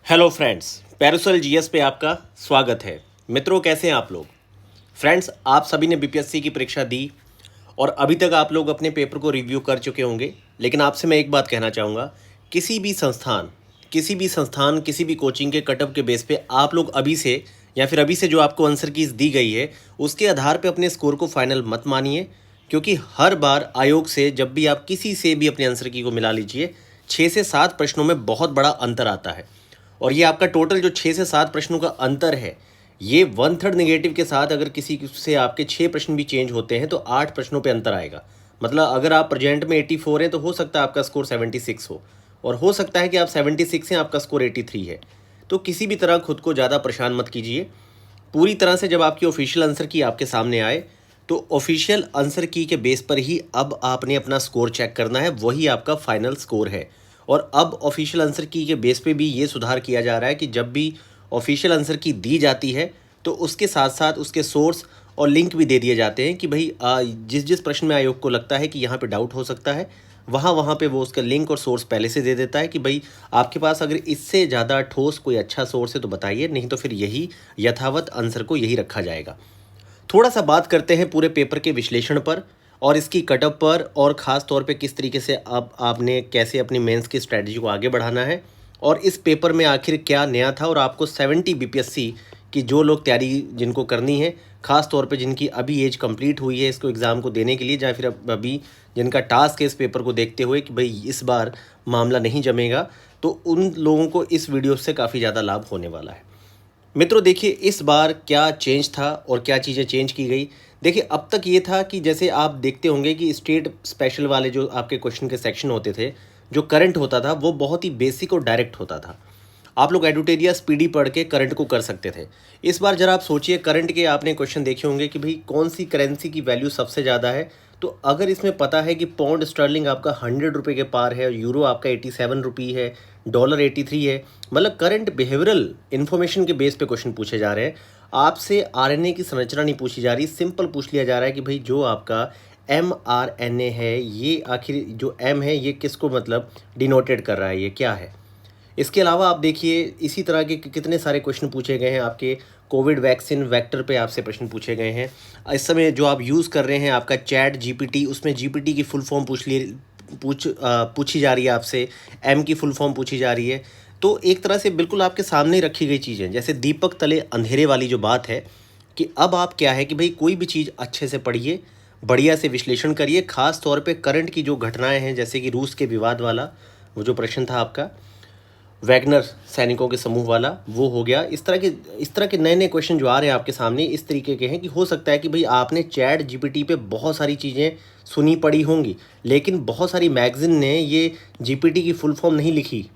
Hello friends, parasol GS पे आपका स्वागत है। मित्रों, कैसे हैं आप लोग? फ्रेंड्स, आप सभी ने बीपीएससी की परीक्षा दी और अभी तक आप लोग अपने पेपर को रिव्यू कर चुके होंगे। लेकिन आपसे मैं एक बात कहना चाहूँगा, किसी भी कोचिंग के कटअप के बेस पे आप लोग अभी से या फिर अभी से जो आपको आंसर कीज दी गई है उसके आधार पे अपने स्कोर को फाइनल मत मानिए। क्योंकि हर बार आयोग से जब भी आप किसी से भी अपने आंसर की को मिला लीजिए, 6 से 7 प्रश्नों में बहुत बड़ा अंतर आता है। और ये आपका टोटल जो 6 से 7 प्रश्नों का अंतर है, ये 1/3 नेगेटिव के साथ अगर किसी से आपके 6 प्रश्न भी चेंज होते हैं तो 8 प्रश्नों पे अंतर आएगा। मतलब अगर आप प्रेजेंट में 84 हैं तो हो सकता है आपका स्कोर 76 हो, और हो सकता है कि आप 76 हैं, आपका स्कोर 83 है। तो किसी भी तरह खुद को ज़्यादा परेशान मत कीजिए। पूरी तरह से जब आपकी ऑफिशियल आंसर की आपके सामने आए तो ऑफिशियल आंसर की के बेस पर ही अब आपने अपना स्कोर चेक करना है, वही आपका फाइनल स्कोर है। और अब ऑफिशियल आंसर की के बेस पे भी ये सुधार किया जा रहा है कि जब भी ऑफिशियल आंसर की दी जाती है तो उसके साथ साथ उसके सोर्स और लिंक भी दे दिए जाते हैं कि भाई जिस जिस प्रश्न में आयोग को लगता है कि यहाँ पे डाउट हो सकता है, वहाँ पे वो उसका लिंक और सोर्स पहले से दे देता है कि भाई आपके पास अगर इससे ज़्यादा ठोस कोई अच्छा सोर्स है तो बताइए, नहीं तो फिर यही यथावत आंसर को यही रखा जाएगा। थोड़ा सा बात करते हैं पूरे पेपर के विश्लेषण पर और इसकी कटअप पर, और ख़ास तौर पे किस तरीके से अब आपने कैसे अपनी मेंस की स्ट्रेटजी को आगे बढ़ाना है और इस पेपर में आखिर क्या नया था। और आपको 70 बीपीएससी की जो लोग तैयारी जिनको करनी है, ख़ास तौर पे जिनकी अभी एज कंप्लीट हुई है इसको एग्ज़ाम को देने के लिए, या फिर अभी जिनका टास्क है इस पेपर को देखते हुए कि भाई इस बार मामला नहीं जमेगा, तो उन लोगों को इस वीडियो से काफ़ी ज़्यादा लाभ होने वाला है। मित्रों देखिए, इस बार क्या चेंज था और क्या चीज़ें चेंज की गई। देखिए, अब तक ये था कि जैसे आप देखते होंगे कि स्टेट स्पेशल वाले जो आपके क्वेश्चन के सेक्शन होते थे, जो करंट होता था वो बहुत ही बेसिक और डायरेक्ट होता था। आप लोग एडुटेरिया स्पीडी पढ़ के करंट को कर सकते थे। इस बार जरा आप सोचिए, करंट के आपने क्वेश्चन देखे होंगे कि भाई कौन सी करेंसी की वैल्यू सबसे ज़्यादा है। तो अगर इसमें पता है कि पाउंड स्टर्लिंग आपका 100 रुपये के पार है और यूरो आपका 87 रुपये है, डॉलर 83 है, मतलब करंट बिहेवियरल इन्फॉर्मेशन के बेस पे क्वेश्चन पूछे जा रहे हैं। आपसे आरएनए की संरचना नहीं पूछी जा रही, सिंपल पूछ लिया जा रहा है कि भाई जो आपका mRNA है, ये आखिर जो M है ये किसको मतलब डिनोटेड कर रहा है, ये क्या है। इसके अलावा आप देखिए इसी तरह के कितने सारे क्वेश्चन पूछे गए हैं। आपके कोविड वैक्सीन वेक्टर पे आपसे प्रश्न पूछे गए हैं। इस समय जो आप यूज़ कर रहे हैं आपका चैट जीपीटी, उसमें जीपीटी की फुल फॉर्म पूछी जा रही है आपसे, एम की फुल फॉर्म पूछी जा रही है। तो एक तरह से बिल्कुल आपके सामने रखी गई चीज़ें, जैसे दीपक तले अंधेरे वाली जो बात है कि अब आप क्या है कि भाई कोई भी चीज़ अच्छे से पढ़िए, बढ़िया से विश्लेषण करिए। ख़ास तौर पे करंट की जो घटनाएं हैं, जैसे कि रूस के विवाद वाला वो जो प्रश्न था आपका, वैगनर सैनिकों के समूह वाला, वो हो गया। इस तरह के नए नए क्वेश्चन जो आ रहे हैं आपके सामने इस तरीके के हैं कि हो सकता है कि भाई आपने चैट जीपीटी पे बहुत सारी चीज़ें सुनी पढ़ी होंगी, लेकिन बहुत सारी मैगज़ीन ने ये जीपीटी की फुल फॉर्म नहीं लिखी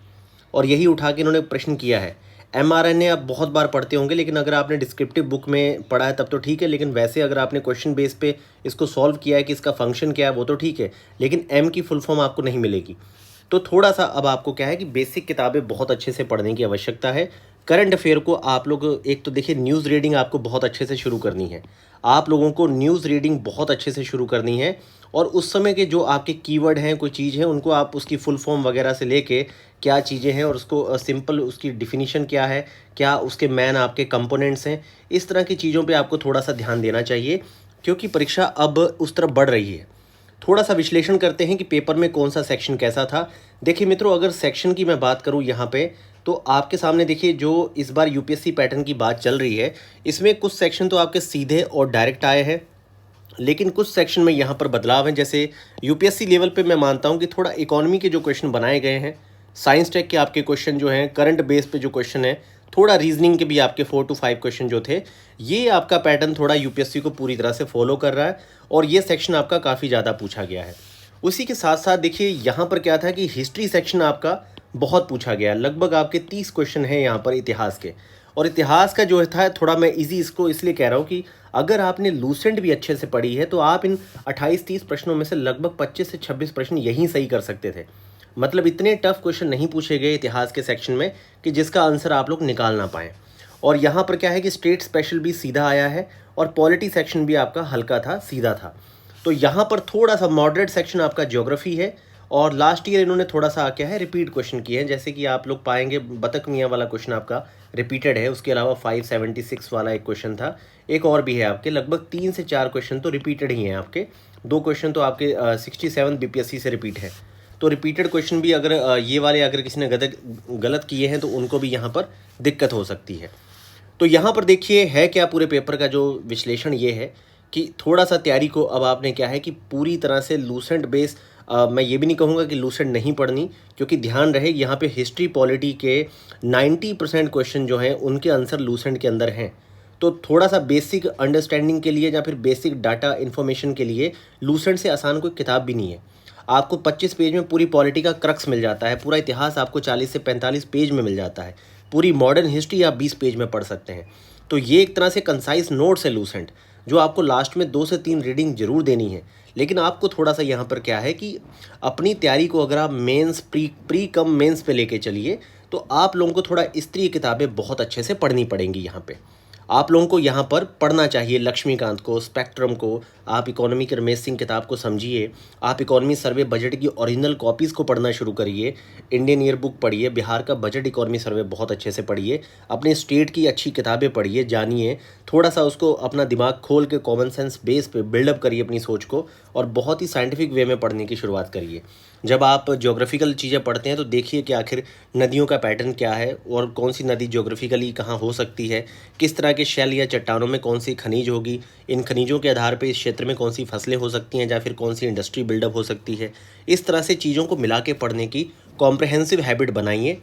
और यही उठा के इन्होंने प्रश्न किया है। mRNA आप बहुत बार पढ़ते होंगे, लेकिन अगर आपने डिस्क्रिप्टिव बुक में पढ़ा है तब तो ठीक है, लेकिन वैसे अगर आपने क्वेश्चन बेस पे इसको सॉल्व किया है कि इसका फंक्शन क्या है वो तो ठीक है, लेकिन एम की फुल फॉर्म आपको नहीं मिलेगी। तो थोड़ा सा अब आपको क्या है कि बेसिक किताबें बहुत अच्छे से पढ़ने की आवश्यकता है। करंट अफेयर को आप लोग एक तो देखिए, न्यूज़ रीडिंग आपको बहुत अच्छे से शुरू करनी है। आप लोगों को न्यूज़ रीडिंग बहुत अच्छे से शुरू करनी है और उस समय के जो आपके कीवर्ड हैं, कोई चीज़ है, उनको आप उसकी फुल फॉर्म वगैरह से लेके क्या चीज़ें हैं और उसको सिंपल उसकी डिफिनीशन क्या है, क्या उसके मैन आपके कंपोनेंट्स हैं, इस तरह की चीज़ों पे आपको थोड़ा सा ध्यान देना चाहिए, क्योंकि परीक्षा अब उस तरफ बढ़ रही है। थोड़ा सा विश्लेषण करते हैं कि पेपर में कौन सा सेक्शन कैसा था। देखिए मित्रों, अगर सेक्शन की मैं बात करूं यहाँ पे, तो आपके सामने देखिए जो इस बार यूपीएससी पैटर्न की बात चल रही है, इसमें कुछ सेक्शन तो आपके सीधे और डायरेक्ट आए हैं, लेकिन कुछ सेक्शन में यहाँ पर बदलाव हैं। जैसे यूपीएससी लेवल पे मैं मानता हूँ कि थोड़ा इकोनॉमी के जो क्वेश्चन बनाए गए हैं, साइंस टेक के आपके क्वेश्चन जो हैं, करंट बेस पे जो क्वेश्चन है, थोड़ा रीजनिंग के भी आपके 4 to 5 क्वेश्चन जो थे, ये आपका पैटर्न थोड़ा यूपीएससी को पूरी तरह से फॉलो कर रहा है और ये सेक्शन आपका काफ़ी ज़्यादा पूछा गया है। उसी के साथ साथ देखिए यहाँ पर क्या था कि हिस्ट्री सेक्शन आपका बहुत पूछा गया, लगभग आपके 30 क्वेश्चन हैं यहाँ पर इतिहास के। और इतिहास का जो था थोड़ा मैं इजी इसको इसलिए कह रहा हूँ कि अगर आपने लूसेंट भी अच्छे से पढ़ी है तो आप इन 28-30 प्रश्नों में से लगभग 25 से 26 प्रश्न यहीं सही कर सकते थे। मतलब इतने टफ क्वेश्चन नहीं पूछे गए इतिहास के सेक्शन में कि जिसका आंसर आप लोग निकाल ना पाएँ। और यहाँ पर क्या है कि स्टेट स्पेशल भी सीधा आया है और पॉलिटी सेक्शन भी आपका हल्का था, सीधा था। तो यहाँ पर थोड़ा सा मॉडरेट सेक्शन आपका ज्योग्राफी है और लास्ट ईयर इन्होंने थोड़ा सा क्या है रिपीट क्वेश्चन किए हैं, जैसे कि आप लोग पाएंगे बतख मियाँ वाला क्वेश्चन आपका रिपीटेड है, उसके अलावा 576 वाला एक क्वेश्चन था, एक और भी है आपके, लगभग 3 से 4 क्वेश्चन तो रिपीटेड ही हैं आपके, 2 क्वेश्चन तो आपके 67 बीपीएससी से रिपीट है। तो रिपीटेड क्वेश्चन भी अगर ये वाले अगर किसी ने गलत किए हैं तो उनको भी यहाँ पर दिक्कत हो सकती है। तो यहाँ पर देखिए है क्या पूरे पेपर का जो विश्लेषण ये है कि थोड़ा सा तैयारी को अब आपने क्या है कि पूरी तरह से लूसेंट बेस, मैं ये भी नहीं कहूँगा कि लूसेंट नहीं पढ़नी, क्योंकि ध्यान रहे यहाँ पे हिस्ट्री पॉलिटी के 90% क्वेश्चन जो हैं उनके आंसर लूसेंट के अंदर हैं। तो थोड़ा सा बेसिक अंडरस्टैंडिंग के लिए या फिर बेसिक डाटा इन्फॉर्मेशन के लिए लूसेंट से आसान कोई किताब भी नहीं है। आपको 25 पेज में पूरी पॉलिटी का क्रक्स मिल जाता है, पूरा इतिहास आपको 40 से 45 पेज में मिल जाता है, पूरी मॉडर्न हिस्ट्री आप 20 पेज में पढ़ सकते हैं। तो ये एक तरह से कंसाइज नोट्स है लूसेंट, जो आपको लास्ट में 2 से 3 रीडिंग जरूर देनी है। लेकिन आपको थोड़ा सा यहाँ पर क्या है कि अपनी तैयारी को अगर आप मेंस प्री कम मेंस पे लेके चलिए तो आप लोगों को थोड़ा स्त्री किताबें बहुत अच्छे से पढ़नी पड़ेंगी। यहाँ पे आप लोगों को यहाँ पर पढ़ना चाहिए लक्ष्मीकांत को, स्पेक्ट्रम को, आप इकोनॉमी के रमेश सिंह किताब को समझिए, आप इकोनॉमी सर्वे बजट की ओरिजिनल कॉपीज़ को पढ़ना शुरू करिए, इंडियन ईयर बुक पढ़िए, बिहार का बजट इकोनॉमी सर्वे बहुत अच्छे से पढ़िए, अपने स्टेट की अच्छी किताबें पढ़िए, जानिए, थोड़ा सा उसको अपना दिमाग खोल के कॉमन सेंस बेस पे बिल्डअप करिए अपनी सोच को, और बहुत ही साइंटिफिक वे में पढ़ने की शुरुआत करिए। जब आप ज्योग्राफिकल चीज़ें पढ़ते हैं तो देखिए कि आखिर नदियों का पैटर्न क्या है और कौन सी नदी ज्योग्राफिकली कहाँ हो सकती है, किस तरह के शेल या चट्टानों में कौन सी खनिज होगी, इन खनिजों के आधार पर इस क्षेत्र में कौन सी फसलें हो सकती हैं या फिर कौन सी इंडस्ट्री बिल्डअप हो सकती है। इस तरह से चीज़ों को मिला के पढ़ने की कॉम्प्रहेंसिव हैबिट बनाइए।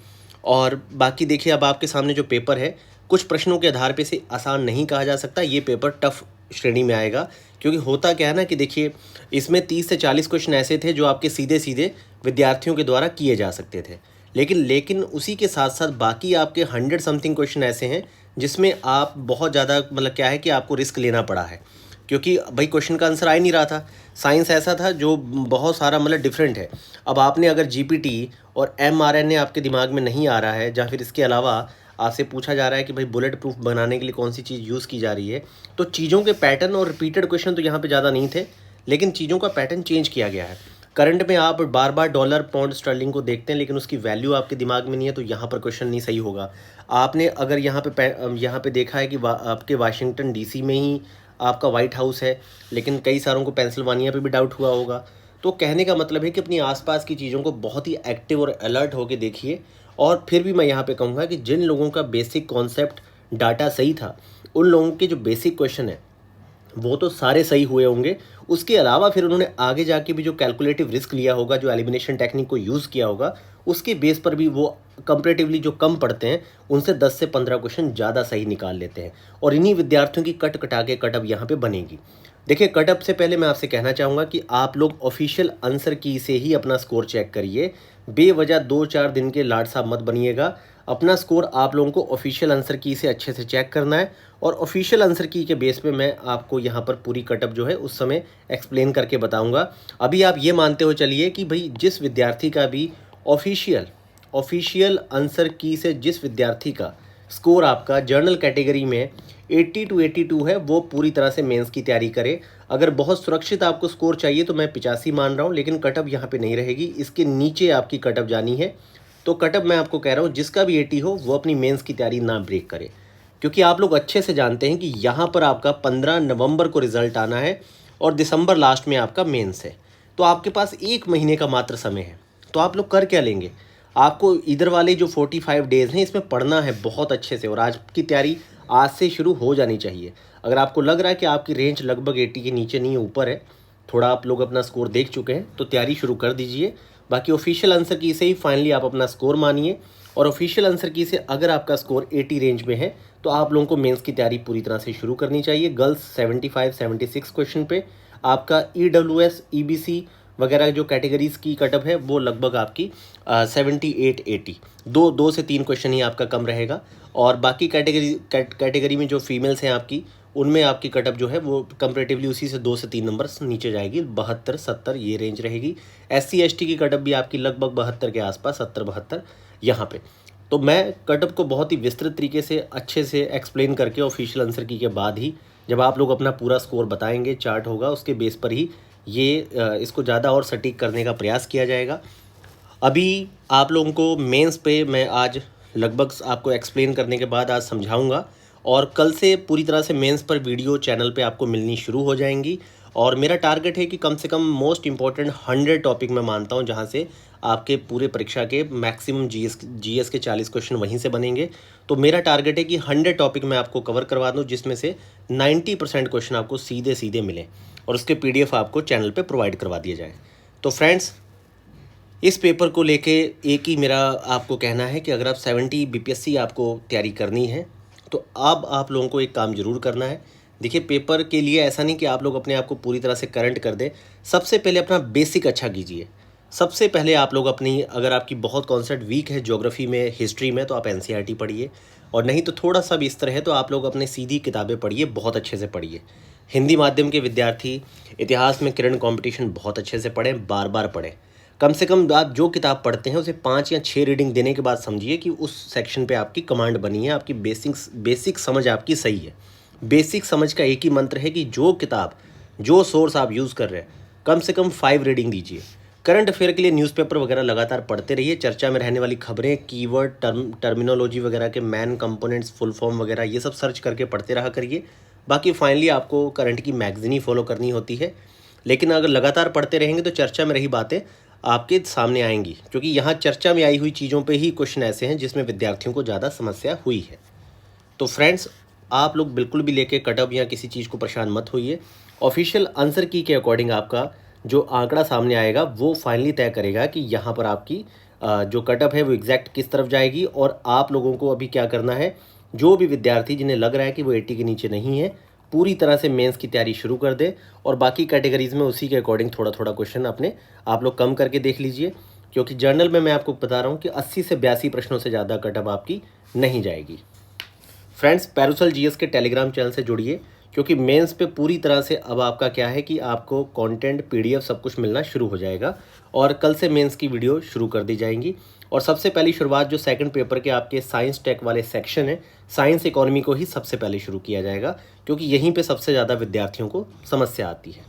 और बाकी देखिए अब आपके सामने जो पेपर है कुछ प्रश्नों के आधार पे से आसान नहीं कहा जा सकता, ये पेपर टफ श्रेणी में आएगा, क्योंकि होता क्या है ना कि देखिए इसमें 30 से 40 क्वेश्चन ऐसे थे जो आपके सीधे सीधे विद्यार्थियों के द्वारा किए जा सकते थे, लेकिन उसी के साथ साथ बाकी आपके 100 समथिंग क्वेश्चन ऐसे हैं जिसमें आप बहुत ज़्यादा मतलब क्या है कि आपको रिस्क लेना पड़ा है, क्योंकि भाई क्वेश्चन का आंसर आ ही नहीं रहा था। साइंस ऐसा था जो बहुत सारा मतलब डिफरेंट है। अब आपने अगर जीपीटी और एमआरएनए आपके दिमाग में नहीं आ रहा है, या फिर इसके अलावा आपसे पूछा जा रहा है कि भाई बुलेट प्रूफ बनाने के लिए कौन सी चीज़ यूज़ की जा रही है, तो चीज़ों के पैटर्न और रिपीटेड क्वेश्चन तो यहाँ पे ज़्यादा नहीं थे, लेकिन चीज़ों का पैटर्न चेंज किया गया है। करंट में आप बार बार डॉलर पाउंड स्टर्लिंग को देखते हैं, लेकिन उसकी वैल्यू आपके दिमाग में नहीं है, तो यहाँ पर क्वेश्चन नहीं सही होगा। आपने अगर यहाँ पे देखा है कि आपके वाशिंगटन डीसी में ही आपका वाइट हाउस है, लेकिन कई सारों को पेंसिल्वानिया पे भी डाउट हुआ होगा। तो कहने का मतलब है कि अपनी आसपास की चीज़ों को बहुत ही एक्टिव और अलर्ट होकर देखिए। और फिर भी मैं यहाँ पे कहूँगा कि जिन लोगों का बेसिक कॉन्सेप्ट डाटा सही था, उन लोगों के जो बेसिक क्वेश्चन है वो तो सारे सही हुए होंगे। उसके अलावा फिर उन्होंने आगे जाके भी जो कैलकुलेटिव रिस्क लिया होगा, जो एलिमिनेशन टेक्निक को यूज़ किया होगा, उसके बेस पर भी वो कंपैरेटिवली जो कम पढ़ते हैं उनसे 10 से 15 क्वेश्चन ज़्यादा सही निकाल लेते हैं। और इन्हीं विद्यार्थियों की कट कटा के कटअप यहाँ पे बनेगी। देखिए कटअप से पहले मैं आपसे कहना चाहूँगा कि आप लोग ऑफिशियल आंसर की से ही अपना स्कोर चेक करिए, बेवजह 2-4 दिन के लाड साहब मत बनिएगा। अपना स्कोर आप लोगों को ऑफिशियल आंसर की से अच्छे से चेक करना है, और ऑफिशियल आंसर की के बेस पे मैं आपको यहाँ पर पूरी कटअप जो है उस समय एक्सप्लेन करके बताऊँगा। अभी आप ये मानते हो चलिए कि भाई जिस विद्यार्थी का भी ऑफिशियल आंसर की से जिस विद्यार्थी का स्कोर आपका जर्नल कैटेगरी में 80 to 82 है, वो पूरी तरह से मेंस की तैयारी करे। अगर बहुत सुरक्षित आपको स्कोर चाहिए तो मैं 85 मान रहा हूँ, लेकिन कटअप यहाँ पे नहीं रहेगी, इसके नीचे आपकी कटअप जानी है। तो कटअप मैं आपको कह रहा हूँ जिसका भी 80 हो वो अपनी मेंस की तैयारी ना ब्रेक करे, क्योंकि आप लोग अच्छे से जानते हैं कि यहाँ पर आपका 15 नवंबर को रिजल्ट आना है और दिसंबर लास्ट में आपका मेंस है। तो आपके पास 1 महीने का मात्र समय है। तो आप लोग कर क्या लेंगे? आपको इधर वाले जो 45 डेज़ हैं इसमें पढ़ना है बहुत अच्छे से, और आज की तैयारी आज से शुरू हो जानी चाहिए। अगर आपको लग रहा है कि आपकी रेंज लगभग 80 के नीचे नहीं ऊपर है, थोड़ा आप लोग अपना स्कोर देख चुके हैं, तो तैयारी शुरू कर दीजिए। बाकी ऑफिशियल आंसर की से ही फाइनली आप अपना स्कोर मानिए, और ऑफिशियल आंसर की से अगर आपका स्कोर 80 रेंज में है तो आप लोगों को मेंस की तैयारी पूरी तरह से शुरू करनी चाहिए। गर्ल्स 75-76 क्वेश्चन पे आपका EWS EBC वगैरह जो कैटेगरीज़ की कटअप है वो लगभग आपकी 78-80, 2 से 3 क्वेश्चन ही आपका कम रहेगा। और बाकी कैटेगरी में जो फीमेल्स हैं आपकी, उनमें आपकी कटअप जो है वो कंपैरेटिवली उसी से 2 से 3 नंबर्स नीचे जाएगी, 72-70 ये रेंज रहेगी। SC ST की कटअप भी आपकी लगभग 72 के आसपास, 70-72 यहाँ पे। तो मैं कटअप को बहुत ही विस्तृत तरीके से अच्छे से एक्सप्लेन करके ऑफिशियल आंसर की के बाद ही जब आप लोग अपना पूरा स्कोर बताएंगे, चार्ट होगा उसके बेस पर ही इसको ज़्यादा और सटीक करने का प्रयास किया जाएगा। अभी आप लोगों को मेंस पे मैं आज लगभग आपको एक्सप्लेन करने के बाद आज समझाऊंगा, और कल से पूरी तरह से मेंस पर वीडियो चैनल पे आपको मिलनी शुरू हो जाएंगी। और मेरा टारगेट है कि कम से कम मोस्ट इम्पॉर्टेंट 100 टॉपिक मैं मानता हूं, जहां से आपके पूरे परीक्षा के मैक्सिमम जीएस के 40 क्वेश्चन वहीं से बनेंगे। तो मेरा टारगेट है कि 100 टॉपिक मैं आपको कवर करवा दूँ, जिसमें से 90% क्वेश्चन आपको सीधे सीधे मिले और उसके PDF आपको चैनल पर प्रोवाइड करवा दिए जाए। तो फ्रेंड्स, इस पेपर को लेके एक ही मेरा आपको कहना है कि अगर आप 70 BPSC आपको तैयारी करनी है तो अब आप लोगों को एक काम ज़रूर करना है। देखिए, पेपर के लिए ऐसा नहीं कि आप लोग अपने आप को पूरी तरह से करंट कर दें। सबसे पहले अपना बेसिक अच्छा कीजिए। सबसे पहले आप लोग अपनी, अगर आपकी बहुत कॉन्सेप्ट वीक है ज्योग्राफी में, हिस्ट्री में, तो आप NCERT पढ़िए, और नहीं तो थोड़ा सा भी इस तरह है तो आप लोग अपने सीधी किताबें पढ़िए, बहुत अच्छे से पढ़िए। हिंदी माध्यम के विद्यार्थी इतिहास में किरण कॉम्पिटिशन बहुत अच्छे से पढ़ें, बार बार पढ़ें। कम से कम आप जो किताब पढ़ते हैं उसे 5 या 6 रीडिंग देने के बाद समझिए कि उस सेक्शन पे आपकी कमांड बनी है, आपकी बेसिक समझ आपकी सही है। बेसिक समझ का एक ही मंत्र है कि जो किताब, जो सोर्स आप यूज़ कर रहे हैं, कम से कम 5 रीडिंग दीजिए। करंट अफेयर के लिए न्यूज़पेपर वगैरह लगातार पढ़ते रहिए। चर्चा में रहने वाली खबरें, कीवर्ड, टर्मिनोलॉजी वगैरह के मैन कंपोनेंट्स, फुल फॉर्म वगैरह, ये सब सर्च करके पढ़ते रहा करिए। बाकी फाइनली आपको करंट की मैगजीन ही फॉलो करनी होती है, लेकिन अगर लगातार पढ़ते रहेंगे तो चर्चा में रही बातें आपके सामने आएंगी, क्योंकि यहाँ चर्चा में आई हुई चीज़ों पे ही क्वेश्चन ऐसे हैं जिसमें विद्यार्थियों को ज़्यादा समस्या हुई है। तो फ्रेंड्स, आप लोग बिल्कुल भी लेके कटअप या किसी चीज़ को परेशान मत होइए। ऑफिशियल आंसर की के अकॉर्डिंग आपका जो आंकड़ा सामने आएगा वो फाइनली तय करेगा कि यहाँ पर आपकी जो कटअप है वो एग्जैक्ट किस तरफ जाएगी। और आप लोगों को अभी क्या करना है, जो भी विद्यार्थी जिन्हें लग रहा है कि वो 80 के नीचे नहीं है, पूरी तरह से मेंस की तैयारी शुरू कर दे, और बाकी कैटेगरीज में उसी के अकॉर्डिंग थोड़ा थोड़ा क्वेश्चन अपने आप लोग कम करके देख लीजिए, क्योंकि जर्नल में मैं आपको बता रहा हूँ कि 80 से 82 प्रश्नों से ज़्यादा कटअप आपकी नहीं जाएगी। फ्रेंड्स, पैरुसल GS के टेलीग्राम चैनल से जुड़िए, क्योंकि मेंस पे पूरी तरह से अब आपका क्या है कि आपको कंटेंट, PDF सब कुछ मिलना शुरू हो जाएगा, और कल से मेंस की वीडियो शुरू कर दी जाएंगी। और सबसे पहली शुरुआत जो सेकंड पेपर के आपके साइंस टेक वाले सेक्शन है, साइंस इकोनॉमी को ही सबसे पहले शुरू किया जाएगा, क्योंकि यहीं पे सबसे ज़्यादा विद्यार्थियों को समस्या आती है।